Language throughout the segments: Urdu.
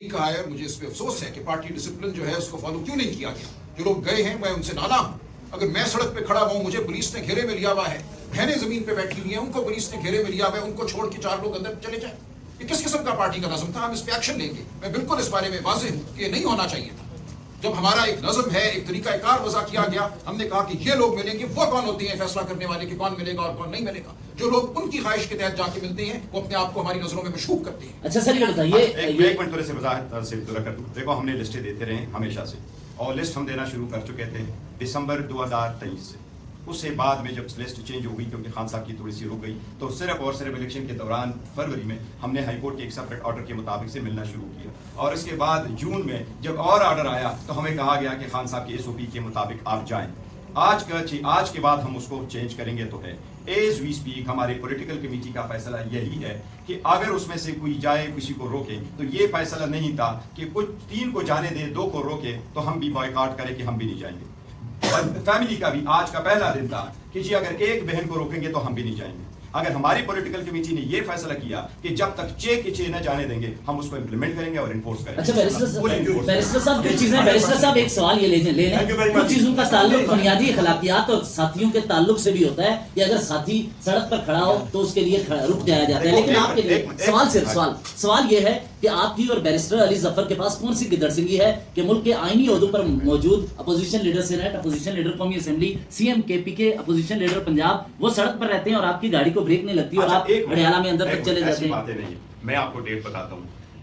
کہا ہے, مجھے اس پہ افسوس ہے کہ پارٹی ڈسپلن جو ہے اس کو فالو کیوں نہیں کیا گیا. جو لوگ گئے ہیں میں ان سے نالا ہوں. اگر میں سڑک پہ کھڑا ہوں, مجھے پولیس نے گھیرے میں لیا ہوا ہے, بہنیں زمین پہ بیٹھی ہوئی ہیں, ان کو پولیس نے گھیرے میں لیا ہوا ہے, ان کو چھوڑ کے 4 لوگ اندر چلے جائیں, یہ کس قسم کا پارٹی کا نظم تھا؟ ہم اس پہ ایکشن لیں گے. میں بالکل اس بارے میں واضح ہوں کہ یہ نہیں ہونا چاہیے تھا. جب ہمارا ایک نظم ہے, ایک طریقہ کار وضع کیا گیا, ہم نے کہا کہ یہ لوگ ملیں گے. وہ کون ہوتے ہیں فیصلہ کرنے والے کہ کون ملے گا اور کون نہیں ملے گا؟ جو لوگ ان کی خواہش کے تحت جا کے ملتے ہیں وہ اپنے آپ کو ہماری نظروں میں مشکوک کرتے ہیں. اچھا سر یہ بتائیے, ایک منٹ تھوڑے سے وضاحت سے کر دوں. دیکھو ہم نے لسٹیں دیتے رہے ہمیشہ سے, اور لسٹ ہم دینا شروع کر چکے تھے دسمبر 2023 سے. اس سے بعد میں جب لسٹ چینج ہو گئی کیونکہ خان صاحب کی تھوڑی سی رک گئی, تو صرف اور صرف الیکشن کے دوران فروری میں ہم نے ہائی کورٹ کے ایک سپریٹ آرڈر کے مطابق سے ملنا شروع کیا. اور اس کے بعد جون میں جب اور آرڈر آیا تو ہمیں کہا گیا کہ خان صاحب کی SOP کے مطابق آپ جائیں. آج کے بعد ہم اس کو چینج کریں گے. تو ہے ایز وی اسپیک ہمارے پولیٹیکل کمیٹی کا فیصلہ یہی ہے کہ اگر اس میں سے کوئی جائے کسی کو روکے, تو یہ فیصلہ نہیں تھا کہ کچھ 3 کو جانے دے 2 کو روکے تو ہم بھی بائیکاٹ کریں کہ ہم بھی نہیں جائیں گے. فیملی کا بھی آج کا پہلا دن تھا کہ جی اگر ایک بہن کو روکیں گے تو ہم بھی نہیں جائیں گے. اگر ہماری پولیٹیکل کمیٹی نے یہ فیصلہ کیا کہ جب تک چھ نہ جانے دیں گے ہم اس کو امپلیمنٹ کریں گے اور انفورس کریں گے. اچھا بیرسٹر صاحب کچھ چیزیں, بیرسٹر صاحب ایک سوال یہ لے لیں, کچھ چیزوں کا تعلق بنیادی اخلاقیات اور ساتھیوں کے تعلق سے بھی ہوتا ہے کہ اگر ساتھی سڑک پر کھڑا ہو تو اس کے لیے رک جایا جاتا ہے. لیکن آپ کے لیے سوال یہ ہے کہ آپ کی اور بیرسٹر علی ظفر کے پاس کون سی گدڑ سنگی ہے کہ ملک کے آئینی عہدوں پر موجود opposition leader senate, opposition leader قومی اسمبلی, CM KP کے اپوزیشن لیڈر پنجاب, وہ سڑک پر رہتے ہیں اور آپ کی گاڑی کو بریک نہیں لگتی اور آپ ہریانہ میں اندر تک چلے جاتے ہیں. باتیں نہیں, میں آپ کو ڈیٹ بتاتا ہوں.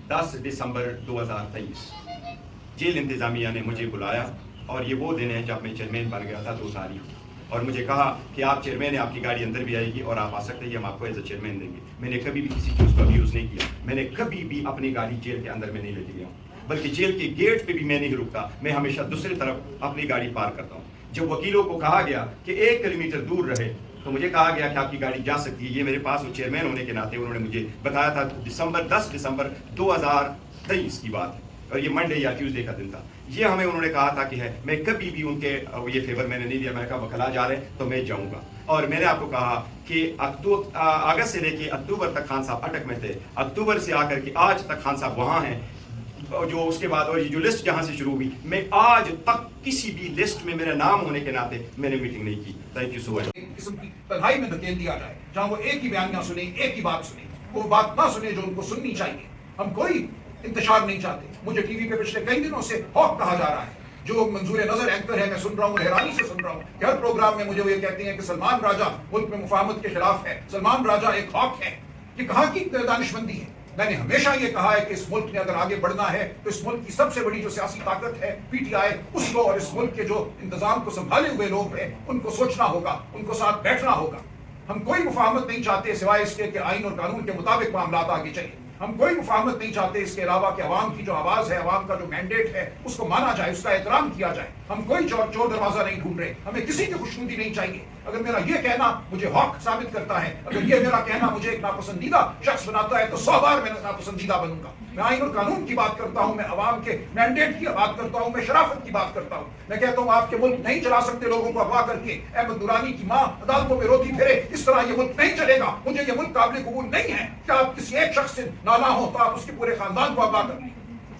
10 دسمبر 2023 جیل انتظامیہ نے مجھے بلایا, اور یہ وہ دن ہے جب میں چیئرمین بن گیا تھا 2 تاریخ, اور مجھے کہا کہ آپ چیئرمین ہیں, آپ کی گاڑی اندر بھی آئے گی اور آپ آ سکتے ہیں, ہم آپ کو ایز اے چیئرمین دیں گے. میں نے کبھی بھی کسی چیز کو ابیوز نہیں کیا. میں نے کبھی بھی اپنی گاڑی جیل کے اندر میں نہیں لے کے گیا ہوں, بلکہ جیل کے گیٹ پہ بھی میں نہیں رکتا. میں ہمیشہ دوسری طرف اپنی گاڑی پار کرتا ہوں. جب وکیلوں کو کہا گیا کہ 1 کلومیٹر دور رہے تو مجھے کہا گیا کہ آپ کی گاڑی جا سکتی ہے. یہ میرے پاس وہ چیئرمین ہونے کے ناطے انہوں نے مجھے بتایا تھا. 10 دسمبر 2023 کی بات ہے, اور یہ منڈے یا ٹیوزڈے کا دن تھا. یہ ہمیں انہوں نے کہا تھا کہ ہے, میں کبھی بھی ان کے یہ فیور میں نے نہیں دیا. میں نے کہا وکلا جا رہے ہیں تو میں جاؤں گا. اور میں نے آپ کو کہا کہ اگست سے لے کے اکتوبر تک خان صاحب اٹک میں تھے. اکتوبر سے آ کر کے آج تک خان صاحب وہاں ہیں. جو اس کے بعد اور یہ جو لسٹ جہاں سے شروع ہوئی, میں آج تک کسی بھی لسٹ میں میرا نام ہونے کے ناطے میں نے میٹنگ نہیں کی. تھینک یو سو مچ. قسم کی تنہائی میں دھکیل دیا جائے جہاں وہ ایک ہی بیانیاں سنیں, ایک ہی بات سنیں, وہ بات نہ سنیں جو ان کو سننی چاہیے. ہم کوئی انتشار نہیں چاہتے. مجھے ٹی وی پہ پچھلے کئی دنوں سے ہوک کہا جا رہا ہے. جو منظور نظر اینکر ہے, میں سن رہا ہوں, حیرانی سے سن رہا ہوں کہ ہر پروگرام میں مجھے وہ یہ کہتے ہیں کہ سلمان راجہ ملک میں مفاہمت کے خلاف ہے, سلمان راجہ ایک ہاک ہے. یہ کہاں کی دانشمندی ہے؟ میں نے ہمیشہ یہ کہا ہے کہ اس ملک نے اگر آگے بڑھنا ہے تو اس ملک کی سب سے بڑی جو سیاسی طاقت ہے PTI, اس کو اور اس ملک کے جو انتظام کو سنبھالے ہوئے لوگ ہیں ان کو سوچنا ہوگا, ان کو ساتھ بیٹھنا ہوگا. ہم کوئی مفاہمت نہیں چاہتے سوائے اس کے کہ آئین اور قانون کے مطابق معاملات آگے چلیں. ہم کوئی مفاہمت نہیں چاہتے اس کے علاوہ کہ عوام کی جو آواز ہے, عوام کا جو مینڈیٹ ہے, اس کو مانا جائے, اس کا احترام کیا جائے. ہم کوئی چور دروازہ نہیں ڈھونڈ رہے. ہمیں کسی کی خوشنودی نہیں چاہیے. اگر میرا یہ کہنا مجھے حق ثابت کرتا ہے, اگر یہ میرا کہنا مجھے ایک ناپسندیدہ شخص بناتا ہے, تو 100 بار میں ناپسندیدہ بنوں گا. میں آئین اور قانون کی بات کرتا ہوں, میں عوام کے مینڈیٹ کی بات کرتا ہوں, میں شرافت کی بات کرتا ہوں. میں کہتا ہوں آپ کے ملک نہیں چلا سکتے لوگوں کو اغوا کر کے. احمد نورانی کی ماں عدالتوں میں روتی پھرے, اس طرح یہ ملک نہیں چلے گا. مجھے یہ ملک قابل قبول نہیں ہے کہ آپ کسی ایک شخص سے نالا ہو تو آپ اس کے پورے خاندان کو اغوا کر لیں.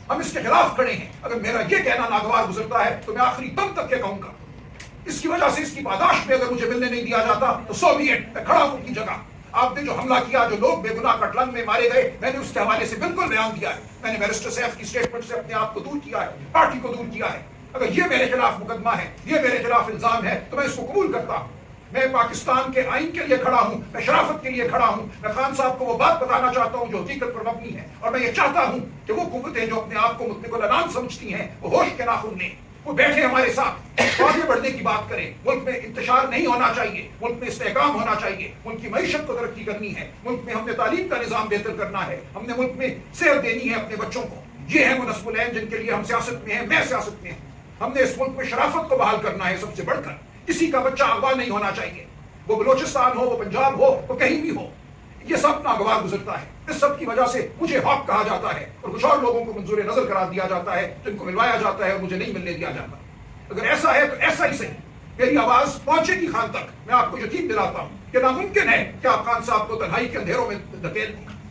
ہم اس کے خلاف کھڑے ہیں. اگر میرا یہ کہنا ناگوار گزرتا ہے تو میں آخری دم تک یہ کہوں گا. اس کی وجہ سے اس کی پاداش میں اگر مجھے ملنے نہیں دیا جاتا تو سوویٹ میں کھڑا ہوں کی جگہ. آپ نے جو حملہ کیا, جو لوگ بے گناہ کٹلن میں مارے گئے, میں نے اس کے حوالے سے بالکل بیان دیا ہے. میں نے بیرسٹر سیف کی سٹیٹمنٹ سے اپنے آپ کو دور کیا ہے, پارٹی کو دور کیا ہے. اگر یہ میرے خلاف مقدمہ ہے, یہ میرے خلاف الزام ہے, تو میں اس کو قبول کرتا ہوں. میں پاکستان کے آئین کے لیے کھڑا ہوں, میں شرافت کے لیے کھڑا ہوں. میں خان صاحب کو وہ بات بتانا چاہتا ہوں جو حقیقت پر مبنی ہے, اور میں یہ چاہتا ہوں کہ وہ قوتیں جو اپنے آپ کو مطلق العنان سمجھتی ہیں وہ ہوش کے ناخن لیں, وہ بیٹھے ہمارے ساتھ آگے بڑھنے کی بات کریں. ملک میں انتشار نہیں ہونا چاہیے, ملک میں استحکام ہونا چاہیے, ملک کی معیشت کو ترقی کرنی ہے, ملک میں ہم نے تعلیم کا نظام بہتر کرنا ہے, ہم نے ملک میں صحت دینی ہے اپنے بچوں کو. یہ ہے وہ نصب العین جن کے لیے ہم سیاست میں ہیں, میں سیاست میں ہوں. ہم نے اس ملک میں شرافت کو بحال کرنا ہے سب سے بڑھ کر. کسی کا بچہ اغوا نہیں ہونا چاہیے, وہ بلوچستان ہو, وہ پنجاب ہو, وہ کہیں بھی ہو. یہ سب ناگوار گزرتا ہے. اس سب کی وجہ سے مجھے حق کہا جاتا ہے, اور کچھ اور لوگوں کو منظور نظر قرار دیا جاتا ہے, جن کو ملوایا جاتا ہے اور مجھے نہیں ملنے دیا جاتا. اگر ایسا ہے تو ایسا ہی صحیح, میری آواز پہنچے گی خان تک. میں آپ کو یقین دلاتا ہوں کہ ناممکن ہے کہ آپ خان صاحب کو تنہائی کے اندھیروں میں دھکیل دیں.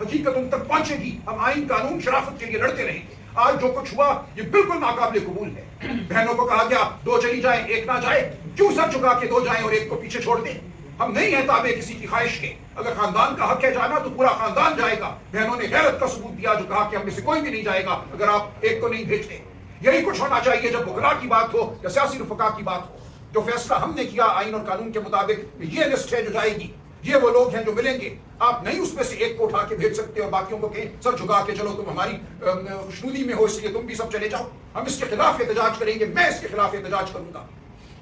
حقیقت ان تک پہنچے گی. ہم آئین قانون شرافت کے لیے لڑتے رہیں گے. آج جو کچھ ہوا یہ بالکل ناقابل قبول ہے. بہنوں کو کہا گیا 2 چلی جائیں 1 نہ جائے, کیوں سر جھکا کے 2 جائیں اور 1 کو پیچھے چھوڑ دیں؟ ہم نہیں ہیں تابع کسی کی خواہش کے. اگر خاندان کا حق ہے جانا تو پورا خاندان جائے گا. بہنوں نے غیرت کا ثبوت دیا جو کہا کہ ہم میں سے کوئی بھی نہیں جائے گا اگر آپ 1 کو نہیں بھیجتے. یہی کچھ ہونا چاہیے جب وکلاء کی بات ہو یا سیاسی رفقا کی بات ہو. جو فیصلہ ہم نے کیا آئین اور قانون کے مطابق یہ لسٹ ہے جو جائے گی. یہ وہ لوگ ہیں جو ملیں گے. آپ نہیں اس میں سے 1 کو اٹھا کے بھیج سکتے اور باقیوں کو کہیں سر جھکا کے چلو تم ہماری خوشنودی میں ہو اس لیے تم بھی سب چلے جاؤ. ہم اس کے خلاف احتجاج کریں گے. میں اس کے خلاف احتجاج کروں گا.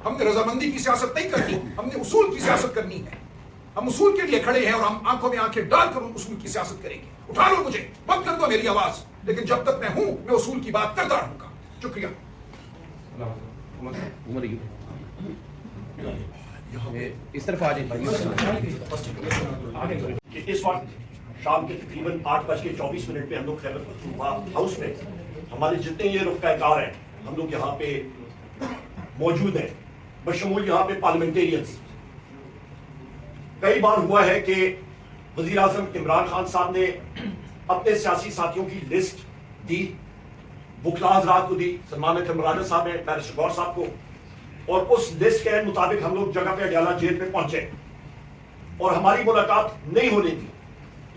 ہم نے رضامندی کی سیاست نہیں کرنی, ہم نے اصول کی سیاست کرنی ہے. ہم اصول کے لیے کھڑے ہیں اور ہم آنکھوں میں آنکھیں ڈال کر اصول کی سیاست کریں گے. اٹھا لو مجھے, بند کر دو میری آواز, لیکن جب تک میں ہوں میں اصول کی بات کرتا رہوں گا. شکریہ. اس طرف آ جائیں. اس وقت شام کے تقریباً 8:24 پہ ہم لوگ خیبر پختونخوا ہاؤس میں ہمارے جتنے یہ رفقائے کار ہیں ہم لوگ یہاں پہ موجود ہیں, بشمول یہاں پہ پارلیمنٹیرینز. کئی بار ہوا ہے کہ وزیر اعظم عمران خان صاحب نے اپنے سیاسی ساتھیوں کی لسٹ دی, وکلاء حضرات کو دی, سلمان اکرم راجہ صاحب نے, بیرسٹر غور صاحب کو, اور اس لسٹ کے مطابق ہم لوگ جگہ پہ اڈیالہ جیل پہ پہنچے اور ہماری ملاقات نہیں ہونے دی.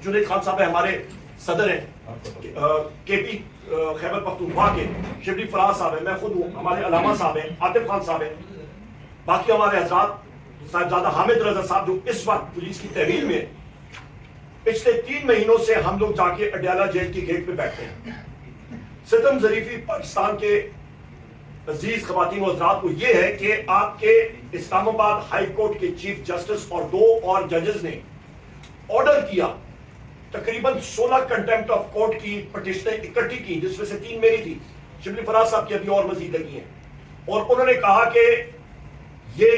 جنید خان صاحب ہمارے صدر ہیں کے پی خیبر پختونخوا کے, شبلی فراز صاحب ہیں, میں خود ہوں, ہمارے علامہ صاحب ہیں, عاطف خان صاحب ہیں, باقی ہمارے حضرات, صاحبزادہ حامد رضا صاحب جو اس وقت پولیس کی تحویل میں. پچھلے 3 مہینوں سے ہم لوگ جا کے اڈیالہ جیل کی گیٹ پہ بیٹھتے ہیں. ستم ظریفی پاکستان کے عزیز خواتین و حضرات کو یہ ہے کہ آپ کے اسلام آباد ہائی کورٹ کے چیف جسٹس اور 2 اور ججز نے آرڈر کیا, تقریباً 16 کنٹمپٹ آف کورٹ کی پٹیشنیں اکٹھی کی, جس میں سے 3 میری تھی, شبلی فراز صاحب کی ابھی اور مزید لگی ہیں, اور انہوں نے کہا کہ یہ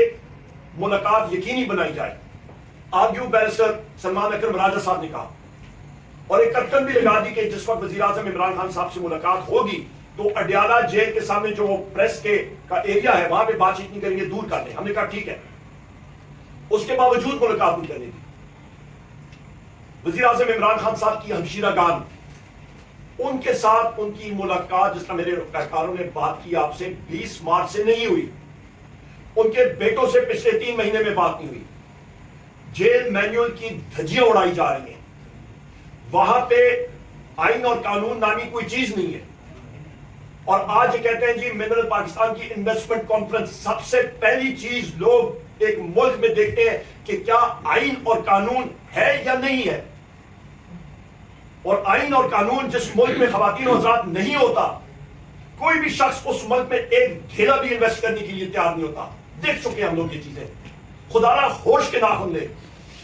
ملاقات یقینی بنائی جائے. آرگیو بیرسٹر سلمان اکرم راجہ صاحب نے کہا اور ایک کٹکن بھی لگا دی کہ جس وقت وزیر اعظم عمران خان صاحب سے ملاقات ہوگی تو اڈیالہ جیل کے سامنے جو پریس کے کا ایریا ہے وہاں پہ بات چیت نہیں کریں گے, دور کر دیں. ہم نے کہا ٹھیک ہے. اس کے باوجود ملاقات نہیں کرنے دی. وزیر اعظم عمران خان صاحب کی ہمشیرہ گان, ان کے ساتھ ان کی ملاقات جس طرح میرے رفقائے نے بات کی آپ سے 20 مارچ سے نہیں ہوئی. ان کے بیٹوں سے پچھلے 3 مہینے میں بات نہیں ہوئی. جیل مینیول کی دھجیاں اڑائی جا رہی ہیں. وہاں پہ آئین اور قانون نامی کوئی چیز نہیں ہے. اور آج یہ کہتے ہیں جی منرل پاکستان کی انویسٹمنٹ کانفرنس. سب سے پہلی چیز لوگ ایک ملک میں دیکھتے ہیں کہ کیا آئین اور قانون ہے یا نہیں ہے. اور آئین اور قانون جس ملک میں خواتین و حضرات نہیں ہوتا, کوئی بھی شخص اس ملک میں ایک ڈھیلا بھی انویسٹ کرنے کے لیے تیار نہیں ہوتا. دیکھ چکے ہم لوگ یہ چیزیں. خدا را ہوش کے ناخن لے,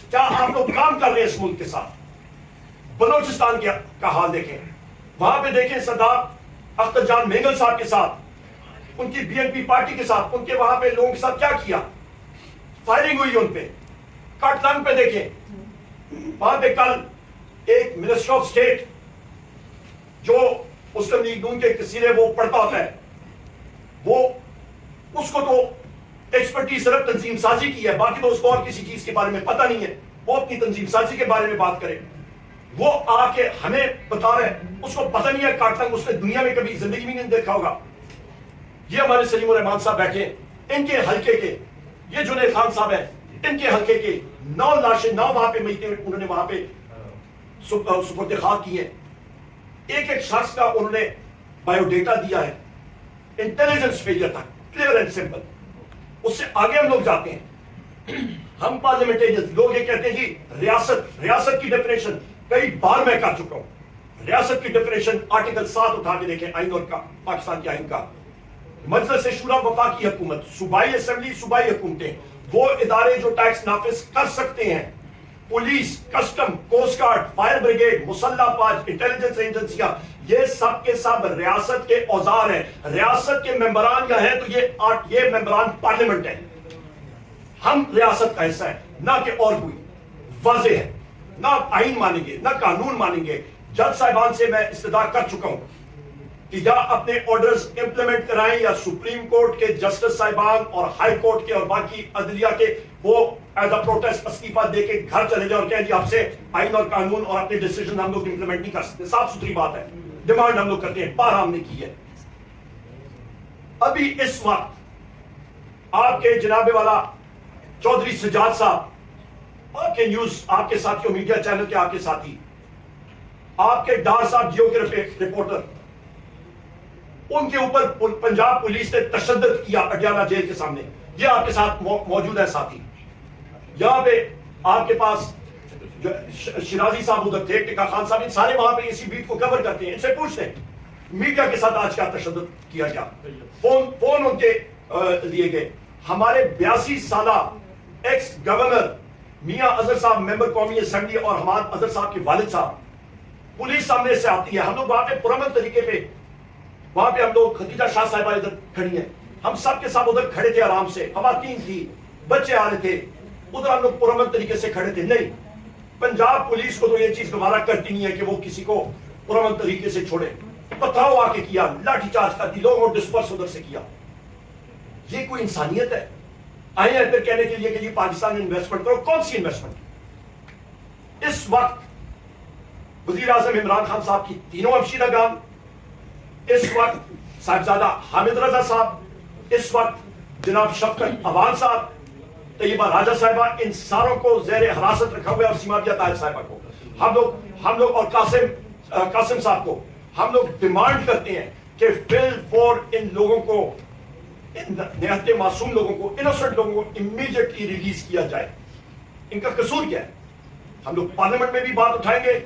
کیا آپ لوگ کام کر رہے ہیں اس ملک کے ساتھ. بلوچستان کا حال دیکھیں, وہاں پہ دیکھیں سردار اختر جان مینگل صاحب کے ساتھ, ان کی بی این پی پارٹی کے ساتھ, ان کے وہاں پہ لوگوں کے ساتھ کیا کیا, فائرنگ ہوئی ان پہ. کاٹلان پہ دیکھیں, وہاں پہ کل ایک منسٹر آف اسٹیٹ جو مسلم لیگ نون کے کثیرے وہ پڑھتا ہوتا ہے, وہ اس کو تو ایکسپرٹی صرف تنظیم سازی کی ہے, باقی تو اس کو اور کسی چیز کے بارے میں پتہ نہیں ہے. وہ اپنی تنظیم سازی کے بارے میں بات کرے, وہ آ کے ہمیں بتا رہے ہیں اس کو پتہ نہیں ہے کاٹلنگ اس نے دنیا میں کبھی زندگی میں نہیں دیکھا ہوگا. یہ ہمارے سلیم الرحمان صاحب بیٹھے ہیں, ان کے حلقے کے, یہ جنید خان صاحب ہیں, ان کے حلقے کے 9 لاشیں 9 وہاں پہ میتیں انہوں نے وہاں پہ سپرد خاک کی ہیں. ایک ایک شخص کا انہوں نے بایو ڈیٹا دیا ہے. انٹیلیجنس فیلئر تھا, کلیئر اینڈ سمپل. اس سے آگے ہم لوگ جاتے ہیں. ہم پارلیمنٹیرین لوگ یہ کہتے ہیں جی ریاست کی ڈیفینیشن کئی بار میں کر چکا ہوں. ریاست کی ڈیفینیشن آرٹیکل 7 اٹھا کے دیکھیں آئین اور پاکستان کے آئین کا. مجلس شورا وفاقی حکومت, صوبائی اسمبلی, صوبائی حکومتیں, وہ ادارے جو ٹیکس نافذ کر سکتے ہیں. Police, custom, coast guard, fire brigade, مسلح فوج, انٹیلیجنس ایجنسیاں, یہ سب کے سب ریاست کے اوزار ہیں. ریاست کے ممبران یا ہیں تو یہ ممبران پارلیمنٹ ہیں. ہم ریاست کا حصہ ہیں, نہ کہ اور کوئی. واضح ہے, نہ آئین مانیں گے نہ قانون مانیں گے. جج صاحبان سے میں استدعا کر چکا ہوں کہ یا اپنے آرڈرز امپلیمنٹ کرائیں یا سپریم کورٹ کے جسٹس صاحبان اور ہائی کورٹ کے اور باقی عدلیہ کے وہ ایز اے پروٹیسٹ استعفیٰ دے کے گھر چلے جائیں اور کہیں جی آپ سے آئین اور قانون اور اپنے ڈیسیژن ہم لوگ امپلیمنٹ نہیں کر سکتے. صاف ستھری بات ہے, ڈیمانڈ ہم لوگ کرتے ہیں, بار ہم نے کی ہے. ابھی اس وقت آپ کے جناب والا چودھری سجاد صاحب, آپ کے نیوز, آپ کے ساتھیوں, میڈیا چینل کے آپ کے ساتھی, آپ کے ڈار صاحب جیو کے رپورٹر, ان کے اوپر پنجاب پولیس نے تشدد کیا اڈیالہ جیل کے سامنے. یہ آپ کے ساتھ موجود ہے ساتھی. یہاں پہ آپ کے پاس شیرازی صاحب ادھر تھے, ٹکا خان صاحب, سارے وہاں پہ اسی بیٹ کو کور کرتے ہیں. ان سے پوچھتے ہیں میڈیا کے ساتھ آج کیا تشدد کیا گیا, فون ان کے لیے گئے. ہمارے 82 سالہ ایکس گورنر میاں اظہر صاحب, ممبر قومی اسمبلی, اور حماد اظہر صاحب کے والد صاحب, پولیس سامنے سے آتی ہے. ہم لوگ وہاں پہ پرامن طریقے پہ, وہاں پہ ہم لوگ, خدیجہ شاہ صاحبہ ادھر کھڑی ہیں, ہم سب کے ساتھ ادھر کھڑے تھے آرام سے, خواتین تھی, بچے آ رہے تھے, ادھر ہم لوگ پرامن طریقے سے کھڑے تھے. نہیں, پنجاب پولیس کو تو یہ چیز گوارا کرتی نہیں ہے کہ وہ کسی کو پرامن طریقے سے چھوڑے. پتھراؤ آ کے کیا, لاٹھی چارج کرتی, لوگوں کو ڈسپرس ادھر سے کیا. یہ کوئی انسانیت ہے؟ آئے ہیں پھر کہنے کے لیے کہ یہ پاکستان میں انویسٹمنٹ کرو. کون سی انویسٹمنٹ؟ اس وقت وزیر اعظم عمران خان صاحب کی تینوں ہمشیرہ گان, اس وقت صاحبزادہ حامد رضا صاحب, اس وقت جناب شفقت عوان صاحب, طیبہ راجہ صاحبہ, ان ساروں کو زیر حراست رکھا ہوا ہے, اور سیما بیا طاہر صاحبہ کو ہم لوگ اور قاسم صاحب کو ہم لوگ ڈیمانڈ کرتے ہیں کہ فل فور ان لوگوں کو, ان نہایت معصوم لوگوں کو, انوسنٹ لوگوں کو امیڈیٹلی ریلیز کیا جائے. ان کا قصور کیا ہے؟ ہم لوگ پارلیمنٹ میں بھی بات اٹھائیں گے,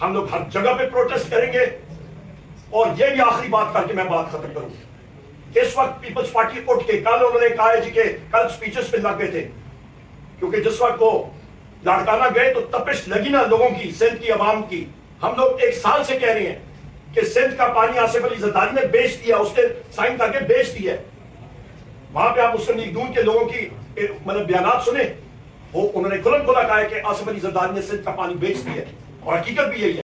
ہم لوگ ہر جگہ پہ پروٹیسٹ کریں گے. اور یہ بھی آخری بات کر کے میں بات ختم کروں. اس وقت پیپلز پارٹی اٹھ کے, کل انہوں نے کہا ہے جی کہ کل سپیچز پہ لگ گئے تھے, کیونکہ جس وقت وہ لاڑکانہ گئے تو تپش لگی نا لوگوں کی, سندھ کی عوام کی. ہم لوگ 1 سال سے کہہ رہے ہیں کہ سندھ کا پانی آصف علی زرداری نے بیچ دیا, اس نے سائن کر کے بیچ دیا. وہاں پہ آپ مسلم لیگ نون کے لوگوں کی مطلب بیانات سنیں, وہ انہوں نے کھلم کھلا کہا ہے کہ آصف علی زرداری نے سندھ کا پانی بیچ دیا, اور حقیقت بھی یہی ہے.